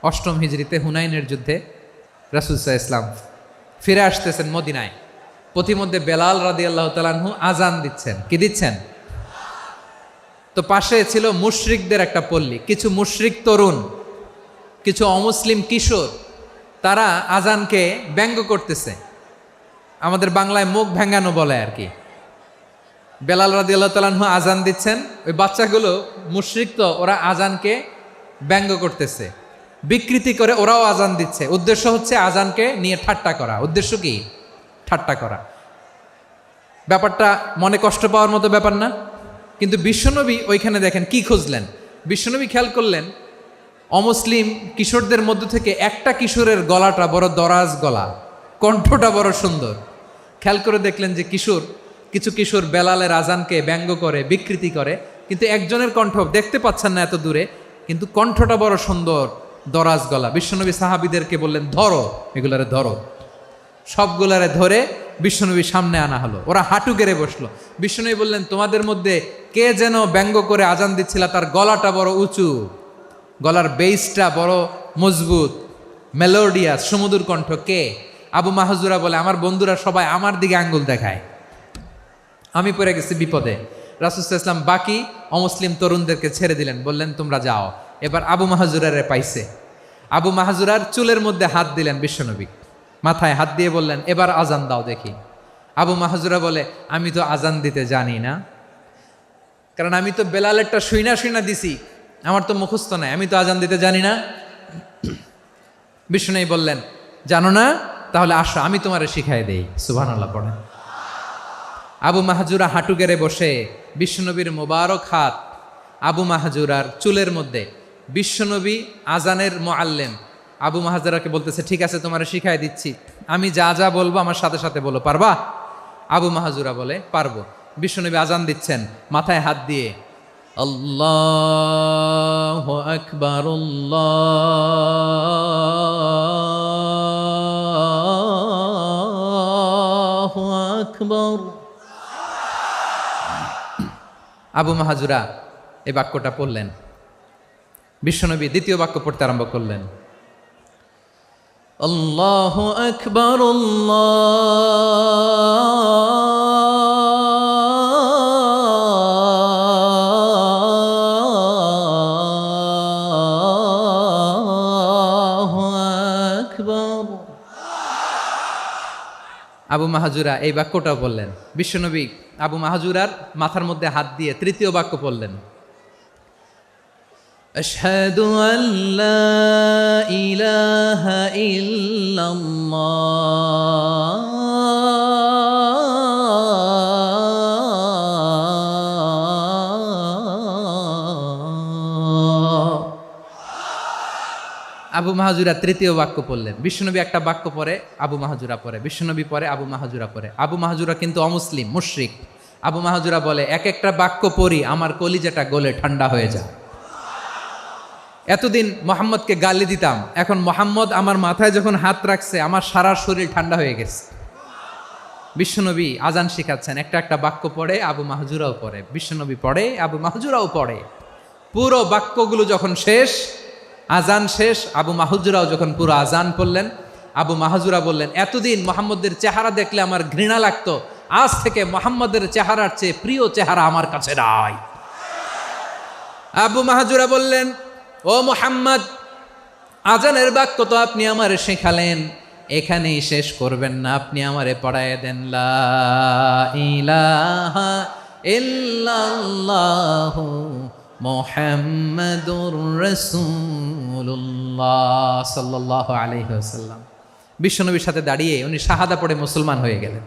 অষ্টম হিজরিতে হুনাইনের যুদ্ধে রাসূল সাল্লাল্লাহু আলাইহি ওয়াসাল্লাম ফিরে আসতেছেন মদিনায়। পথিমধ্যে বেলাল রাদিয়াল্লাহু তাআলা আনহু আজান দিচ্ছেন। কি দিচ্ছেন? তো পাশে ছিল মুশরিকদের একটা পল্লী, কিছু মুশরিক তরুণ, কিছু অমুসলিম কিশোর, তারা আজানকে ব্যঙ্গ করতেছে। আমাদের বাংলায় মুখ ভেঙ্গানো বলে আর কি। বেলাল রাদিয়াল্লাহু তাআলা আনহু আজান দিচ্ছেন, ওই বাচ্চাগুলো মুশরিক, তো ওরা আজানকে ব্যঙ্গ করতেছে, বিকৃতি করে ওরাও আজান দিচ্ছে। উদ্দেশ্য হচ্ছে আজানকে নিয়ে ঠাট্টা করা। উদ্দেশ্য কি? ঠাট্টা করা। ব্যাপারটা মনে কষ্ট পাওয়ার মতো ব্যাপার না? কিন্তু বিশ্বনবী ওইখানে দেখেন কি খুঁজলেন। বিশ্বনবী খেয়াল করলেন অমুসলিম কিশোরদের মধ্য থেকে একটা কিশোরের গলাটা বড় দরাজ গলা, কণ্ঠটা বড় সুন্দর। খেয়াল করে দেখলেন যে কিছু কিশোর বেলালের আজানকে ব্যঙ্গ করে, বিকৃতি করে, কিন্তু একজনের কণ্ঠ দেখতে পাচ্ছেন না এত দূরে, কিন্তু কণ্ঠটা বড় সুন্দর, দরাজ গলা। বিশ্বনবী সাহাবীদেরকে বললেন, ধরো এগুলারে, ধরো। সবগুলারে ধরে বিশ্বনবীর সামনে আনা হলো। ওরা হাঁটু গেড়ে বসলো। বিশ্বনবী বললেন, তোমাদের মধ্যে কে যেন ব্যঙ্গ করে আজান দিচ্ছিল, তার গলাটা বড় উঁচু, গলার বেসটা বড় মজবুত, মেলোডিয়াস, সুমধুর কণ্ঠ। কে? আবু মাহজুরা বলে, আমার বন্ধুরা সবাই আমার দিকে আঙ্গুল দেখায়, আমি পড়ে গেছি বিপদে। রাসূল সাল্লাল্লাহু আলাইহি ওয়াসাল্লাম বাকি অমুসলিম তরুণদেরকে ছেড়ে দিলেন, বললেন তোমরা যাও। এবার আবু মাহজুরারে পাইছে। আবু মাহজুরার চুলের মধ্যে হাত দিলেন বিশ্বনবী, মাথায় হাত দিয়ে বললেন, এবার আজান দাও দেখি। আবু মাহজুরা বলে, আমি তো আজান দিতে জানি না, কারণ আমি তো বেলালেরটা শুইনা দিছি, আমার তো মুখস্থ নাই, আমি তো আজান দিতে জানি না। বিশ্বনবী বললেন, জানো না? তাহলে আসো, আমি তোমারে শিখাই দেই। সুবহানাল্লাহ পড়েন। আবু মাহজুরা হাঁটু গেড়ে বসে, বিশ্বনবীর মোবারক হাত আবু মাহজুরার চুলের মধ্যে। বিশ্বনবী আজানের মুআল্লিম আবু মাহজুরাকে বলতেছে, ঠিক আছে তোমারে শিখাই দিচ্ছি, আমি যা যা বলবো আমার সাথে সাথে বলো, পারবা? আবু মাহজুরা বলে, পারবো। বিশ্বনবী আজান দিচ্ছেন মাথায় হাত দিয়ে, আল্লাহু আকবার, আল্লাহু আকবার। আবু মাহজুরা এই বাক্যটা পড়লেন। বিশ্বনবী দ্বিতীয় বাক্য পড়তে আরম্ভ করলেন, আল্লাহু আকবার, আল্লাহু আকবার। আবু মাহজুরা এই বাক্যটাও বললেন। বিশ্বনবী আবু মাহজুরার মাথার মধ্যে হাত দিয়ে তৃতীয় বাক্য পড়লেন, আশহাদু আল্লা ইলাহা ইল্লাল্লাহ। আবু মাহজুরা তৃতীয় বাক্য পড়লেন। বিশ্বনবী একটা বাক্য পরে আবু মাহজুরা পরে, বিশ্বনবী পরে আবু মাহজুরা পরে। আবু মাহজুরা কিন্তু অমুসলিম, মুশরিক। আবু মাহজুরা বলে, এক একটা বাক্য পড়ি আমার কলিজাটা গলে ঠান্ডা হয়ে যায়। এতদিন মোহাম্মদকে গালি দিতাম, এখন মোহাম্মদ আমার মাথায় যখন হাত রাখছে আমার সারা শরীর ঠান্ডা হয়ে গেছে। বিশ্বনবী আজান শিখাচ্ছেন, একটা একটা বাক্য পড়ে আবু মাহজুরাও পড়ে, বিশ্বনবী পড়ে আবু মাহজুরাও পড়ে। পুরো বাক্যগুলো যখন শেষ, আজান শেষ, আবু মাহজুরাও যখন পুরো আজান পড়লেন, আবু মাহজুরা বললেন, এতদিন মোহাম্মদের চেহারা দেখলে আমার ঘৃণা লাগতো, আজ থেকে মোহাম্মদের চেহারার চেয়ে প্রিয় চেহারা আমার কাছে নাই। আবু মাহজুরা বললেন, ও মুহাম্মদ, আজানের বাক্য তো আপনি আমারে শেখালেন, এখানেই শেষ করবেন না, আপনি আমারে পড়ায় দেন, লা ইলাহা ইল্লাল্লাহু মুহাম্মাদুর রাসূলুল্লাহ সাল্লাল্লাহু আলাইহি ওয়াসাল্লাম। বিশ্বনবীর সাথে দাঁড়িয়ে উনি শাহাদা পড়ে মুসলমান হয়ে গেলেন।